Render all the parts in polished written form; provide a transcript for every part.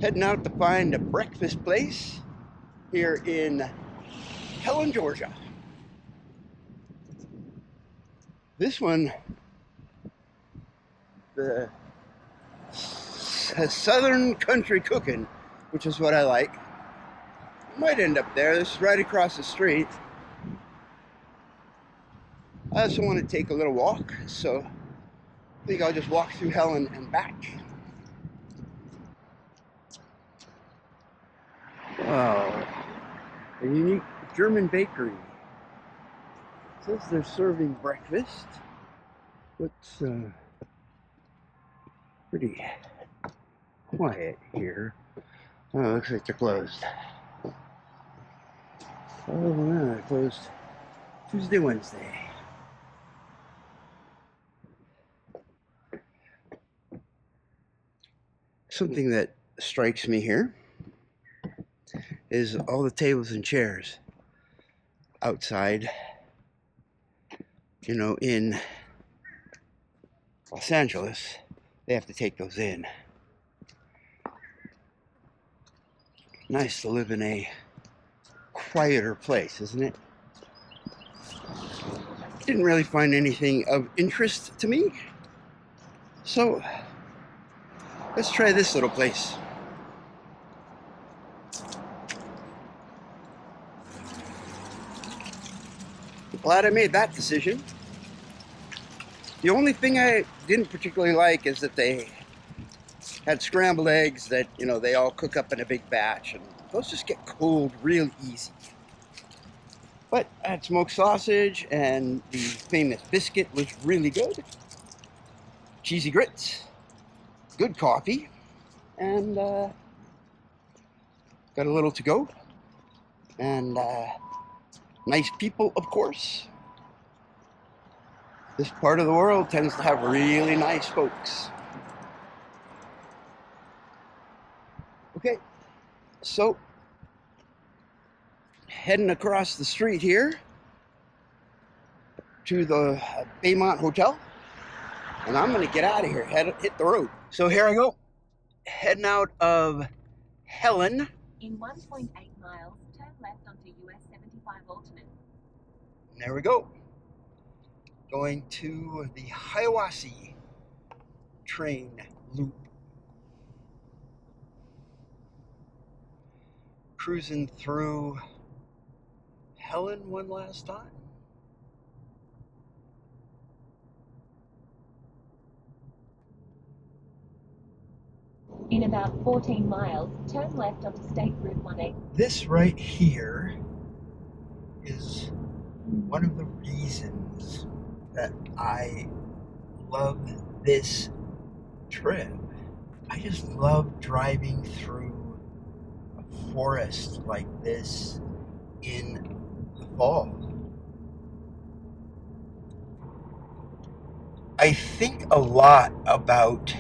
Heading out to find a breakfast place here in Helen, Georgia. This one, the Southern country cooking, which is what I like. Might end up there. This is right across the street. I also want to take a little walk, so I think I'll just walk through Helen and back. Wow, a unique German bakery. It says they're serving breakfast. It's pretty quiet here. Oh, looks like they're closed. Oh, yeah, they're closed Tuesday, Wednesday. Something that strikes me here is all the tables and chairs outside. You know, in Los Angeles, they have to take those in. Nice to live in a quieter place, isn't it? Didn't really find anything of interest to me, so let's try this little place. Glad I made that decision. The only thing I didn't particularly like is that they had scrambled eggs that, you know, they all cook up in a big batch, and those just get cold real easy. But I had smoked sausage, and the famous biscuit was really good. Cheesy grits, good coffee, and got a little to go. And nice people, of course. This part of the world tends to have really nice folks. Okay, so heading across the street here to the Baymont Hotel, and I'm gonna get out of here, hit the road. So here I go, heading out of Helen. In 1.8 miles, turn left onto US 75 alternate. And there we go. Going to the Hiwassee train loop. Cruising through Helen one last time. In about 14 miles, turn left onto State Route 18. This right here is one of the reasons that I love this trip. I just love driving through a forest like this in the fall. I think a lot about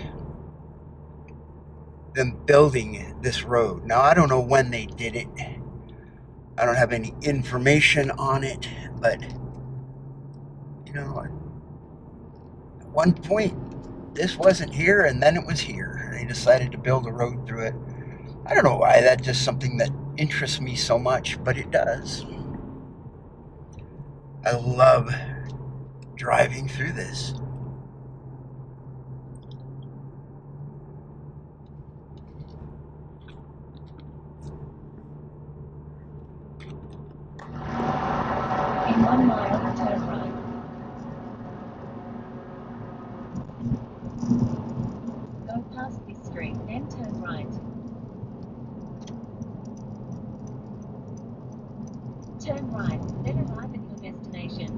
them building this road. Now, I don't know when they did it. I don't have any information on it, but you know, at one point this wasn't here, and then it was here. They decided to build a road through it. I don't know why. That's just something that interests me so much, but it does. I love driving through this. In 1 mile, turn right. Go past this street, then turn right. Turn right, then arrive at your destination.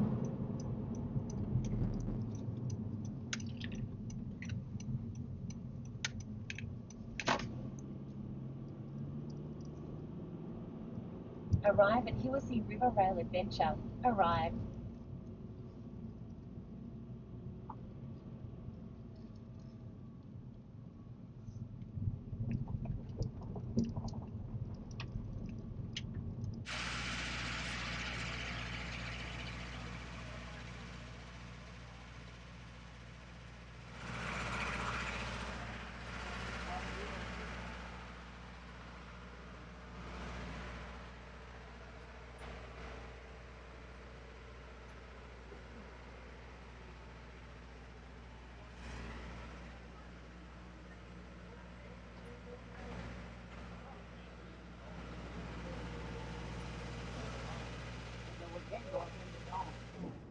Arrive at Hiwassee River Rail Adventure. Arrive.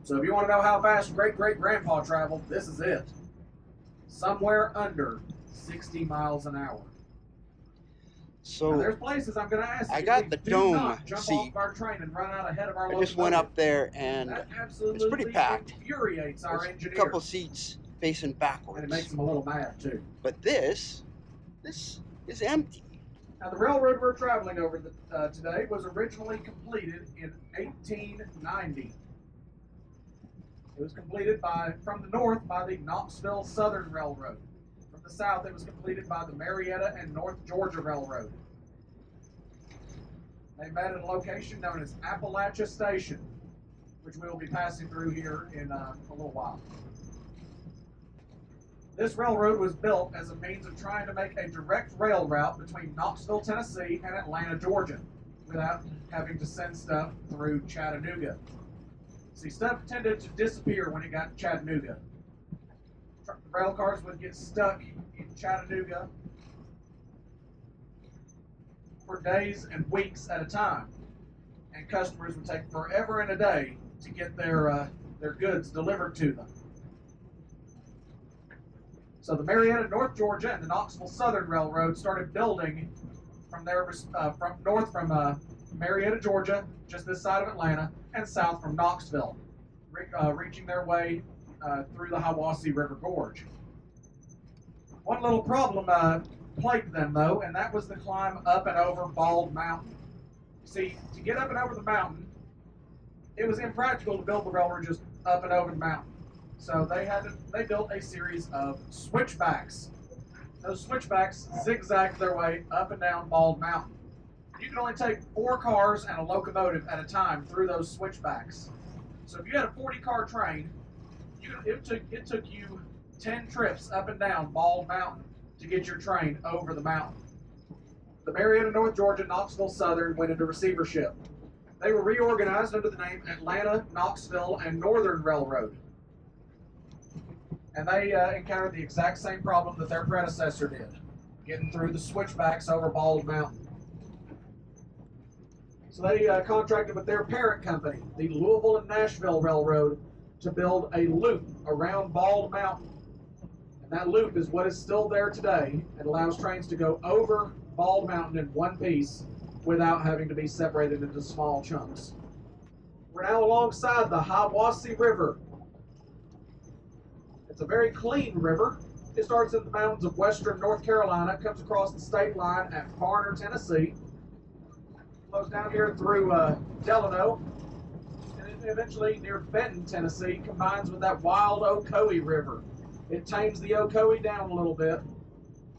So if you want to know how fast great-great-grandpa traveled, this is it. Somewhere under 60 miles an hour. Now, So there's places I'm going to ask you. I got we the do dome not jump seat. off our train and run out ahead of our I just went locomotive. up there and That it's absolutely pretty packed. infuriates our There's a engineers. couple seats facing And it backwards. makes them a little mad, too. But this is empty. Now, the railroad we're traveling over today was originally completed in 1890. It was completed from the north by the Knoxville Southern Railroad. From the south, it was completed by the Marietta and North Georgia Railroad. They met at a location known as Appalachia Station, which we will be passing through here in a little while. This railroad was built as a means of trying to make a direct rail route between Knoxville, Tennessee and Atlanta, Georgia, without having to send stuff through Chattanooga. See, stuff tended to disappear when it got to Chattanooga. Rail cars would get stuck in Chattanooga for days and weeks at a time, and customers would take forever and a day to get their goods delivered to them. So the Marietta, North Georgia, and the Knoxville Southern Railroad started building from north from Marietta, Georgia, just this side of Atlanta, and south from Knoxville, reaching their way through the Hiwassee River Gorge. One little problem plagued them, though, and that was the climb up and over Bald Mountain. See, to get up and over the mountain, it was impractical to build the railroad just up and over the mountain. So they built a series of switchbacks. Those switchbacks zigzagged their way up and down Bald Mountain. You could only take 4 cars and a locomotive at a time through those switchbacks. So if you had a 40-car train, it took you 10 trips up and down Bald Mountain to get your train over the mountain. The Marietta, North Georgia, Knoxville Southern went into receivership. They were reorganized under the name Atlanta, Knoxville, and Northern Railroad. And they encountered the exact same problem that their predecessor did, getting through the switchbacks over Bald Mountain. So they contracted with their parent company, the Louisville and Nashville Railroad, to build a loop around Bald Mountain. And that loop is what is still there today. It allows trains to go over Bald Mountain in one piece without having to be separated into small chunks. We're now alongside the Hiwassee River. It's a very clean river. It starts in the mountains of western North Carolina, comes across the state line at Varner, Tennessee, flows down here through Delano, and then eventually near Benton, Tennessee, combines with that wild Ocoee River. It tames the Ocoee down a little bit,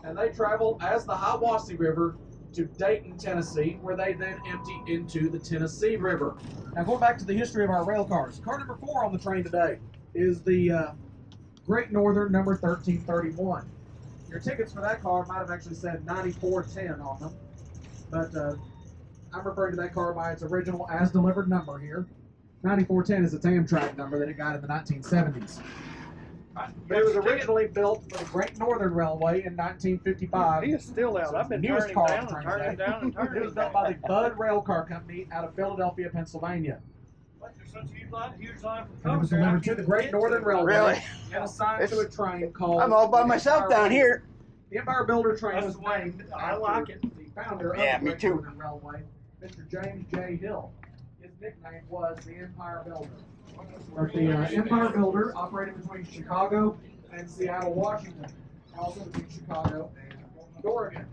and they travel as the Hiwassee River to Dayton, Tennessee, where they then empty into the Tennessee River. Now, going back to the history of our rail cars, car number 4 on the train today is the Great Northern number 1331. Your tickets for that car might have actually said 9410 on them, but I'm referring to that car by its original as delivered number here. 9410 is its Amtrak number that it got in the 1970s. But it was originally built for the Great Northern Railway in 1955. He is still out. I've been Newest turning car down on the and train turning today. down and turning It was built by the Bud Rail Car Company out of Philadelphia, Pennsylvania. There's such a huge line And it was delivered to the Great Northern Railway Really? and assigned to a train called... I'm all by myself down here. The Empire Builder train That's was the way named I after like it. the founder of Yeah, the me Great too. Northern Railway, Mr. James J. Hill. His nickname was the Empire Builder. But the Empire Builder operated between Chicago and Seattle, Washington, also between Chicago and Portland, Oregon.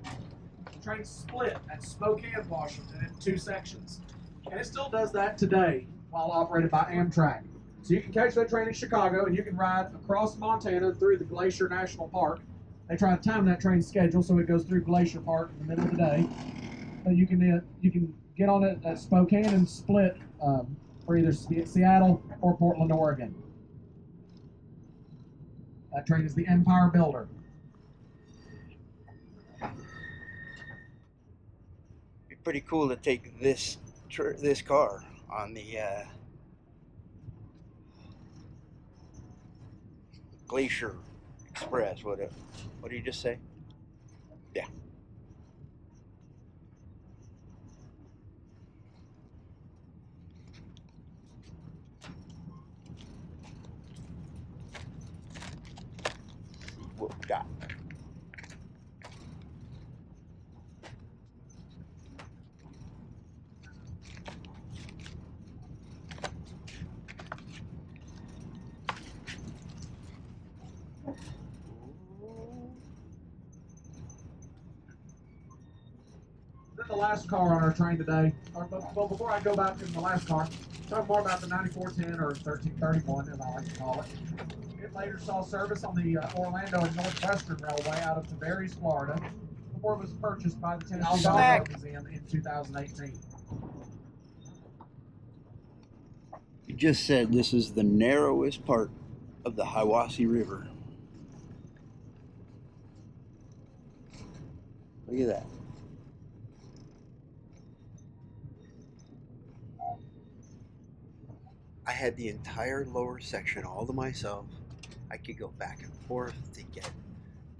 The train split at Spokane, Washington into 2 sections. And it still does that today while operated by Amtrak. So you can catch that train in Chicago and you can ride across Montana through the Glacier National Park. They try to time that train schedule so it goes through Glacier Park in the middle of the day. But you can get on it at Spokane and split for either Seattle or Portland, Oregon. That train is the Empire Builder. Be pretty cool to take this car on the Glacier Express. What did you just say? Yeah. Then the last car on our train today, well, before I go back to the last car, talk more about the 9410 or 1331, as I like to call it. It later saw service on the Orlando and Northwestern Railway out of Tavares, Florida, before it was purchased by the Tennessee Railroad Museum in 2018. You just said this is the narrowest part of the Hiwassee River. Look at that. I had the entire lower section all to myself. I could go back and forth to get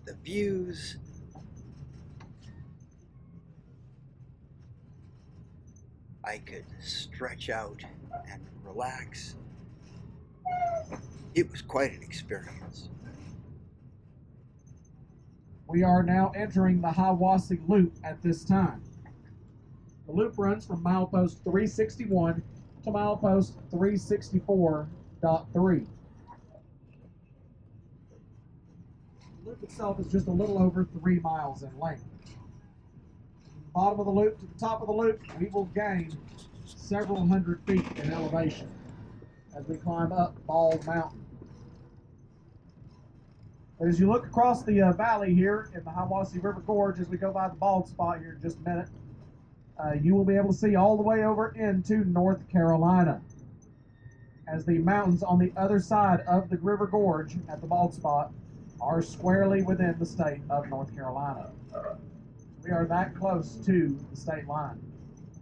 the views. I could stretch out and relax. It was quite an experience. We are now entering the Hiwassee Loop at this time. The loop runs from milepost 361 to milepost 364.3. The loop itself is just a little over 3 miles in length. From the bottom of the loop to the top of the loop, we will gain several hundred feet in elevation as we climb up Bald Mountain. But as you look across the valley here in the Hiwassee River Gorge, as we go by the bald spot here in just a minute, you will be able to see all the way over into North Carolina, as the mountains on the other side of the River Gorge at the bald spot are squarely within the state of North Carolina. We are that close to the state line.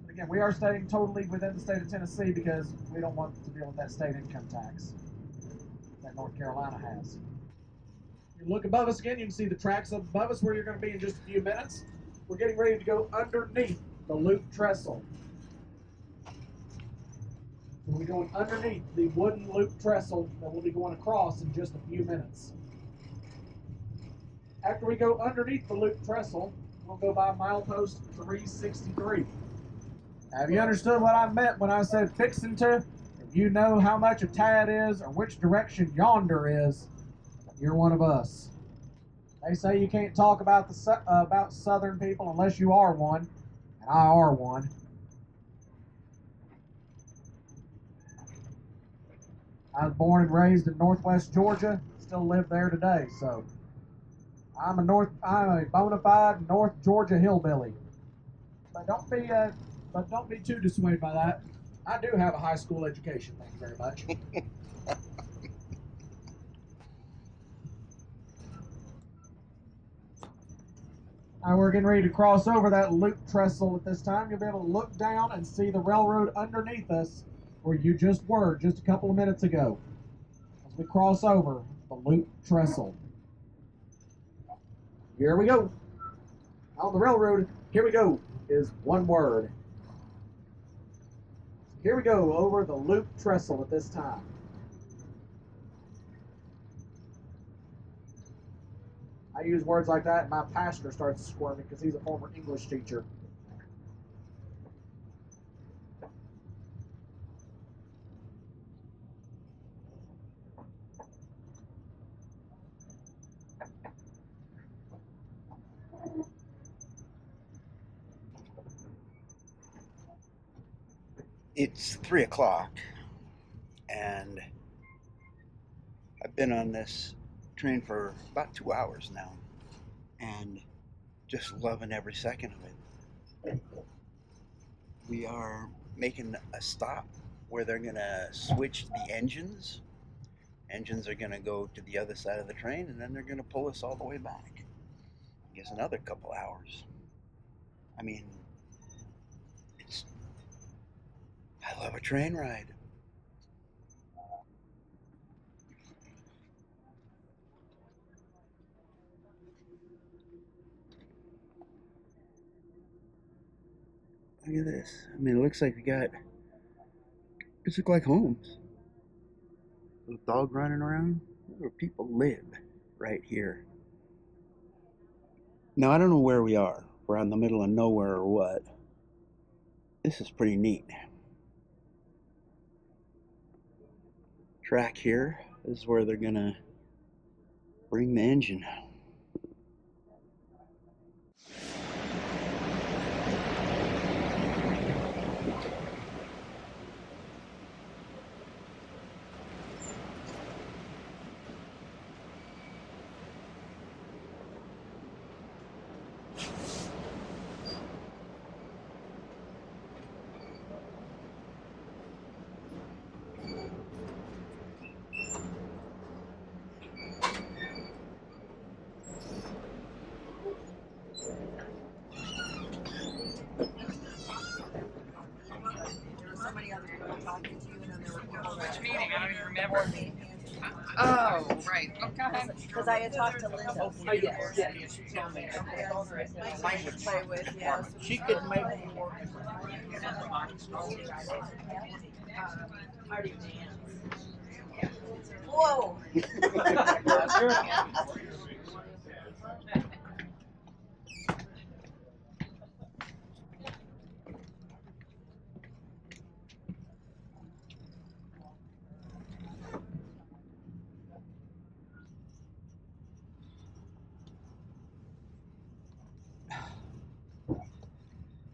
But again, we are staying totally within the state of Tennessee because we don't want to deal with that state income tax that North Carolina has. You look above us again, you can see the tracks up above us where you're going to be in just a few minutes. We're getting ready to go underneath the loop trestle. We'll be going underneath the wooden loop trestle that we'll be going across in just a few minutes. After we go underneath the loop trestle, we'll go by milepost 363. Have you understood what I meant when I said fixing to? If you know how much a tad is or which direction yonder is, you're one of us. They say you can't talk about about Southern people unless you are one, and I are one. I was born and raised in Northwest Georgia, still live there today, so I'm a bona fide North Georgia hillbilly. But don't be too dissuaded by that. I do have a high school education, thank you very much. Now we're getting ready to cross over that loop trestle at this time. You'll be able to look down and see the railroad underneath us where you just were just a couple of minutes ago as we cross over the loop trestle. Here we go. On the railroad, here we go is one word. Here we go over the loop trestle at this time. I use words like that and my pastor starts squirming because he's a former English teacher. It's 3 o'clock and I've been on this train for about 2 hours now and just loving every second of it. We are making a stop where they're gonna switch the engines. Engines are gonna go to the other side of the train and then they're gonna pull us all the way back. I guess another couple hours. I mean, I love a train ride. Look at this. I mean, it looks like we got, this looks like homes. Little dog running around. Where people live right here. Now, I don't know where we are. If we're out in the middle of nowhere or what. This is pretty neat. Track here. This is where they're gonna bring the engine. for me. Oh, right. Okay. Because I had talked to Linda. Oh, yes, yes. She told me. Play with, yes. She could make me work. Whoa.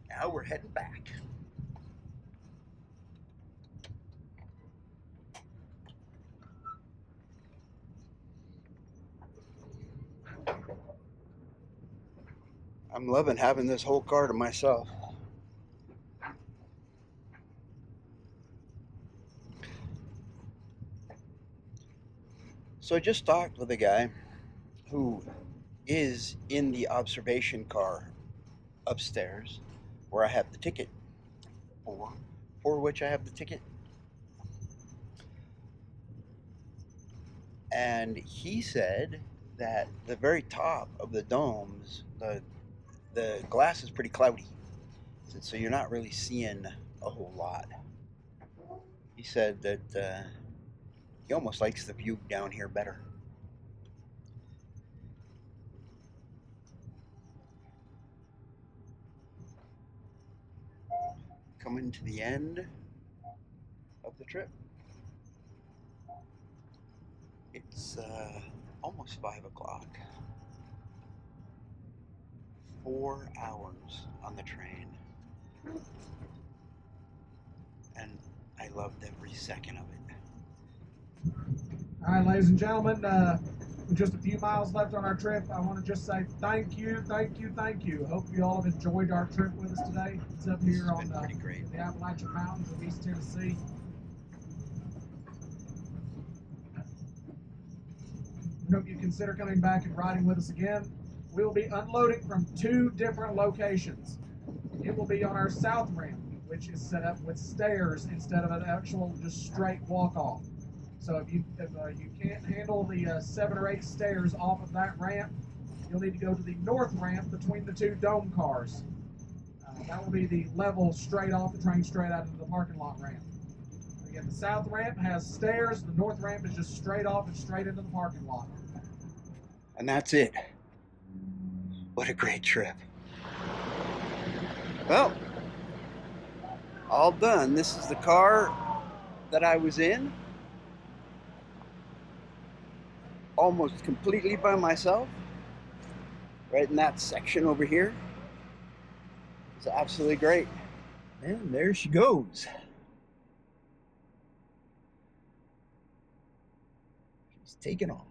Now we're heading back. I'm loving having this whole car to myself. So I just talked with a guy who is in the observation car upstairs where I have the ticket for which I have the ticket. And he said that the very top of the domes, the glass is pretty cloudy. He said, so you're not really seeing a whole lot. He said that he almost likes the view down here better. Coming to the end of the trip. It's almost 5 o'clock. 4 hours on the train. And I loved every second of it. All right, ladies and gentlemen, with just a few miles left on our trip, I want to just say thank you, thank you, thank you. Hope you all have enjoyed our trip with us today. It's up here on pretty great. the Appalachian Mountains of East Tennessee. We hope you consider coming back and riding with us again. We will be unloading from 2 different locations. It will be on our south ramp, which is set up with stairs instead of an actual just straight walk-off. So if you can't handle the 7 or 8 stairs off of that ramp, you'll need to go to the north ramp between the 2 dome cars. That will be the level straight off the train, straight out into the parking lot ramp. Again, the south ramp has stairs. The north ramp is just straight off and straight into the parking lot. And that's it. What a great trip. Well, all done. This is the car that I was in. Almost completely by myself. Right in that section over here. It's absolutely great. And there she goes. She's taking off.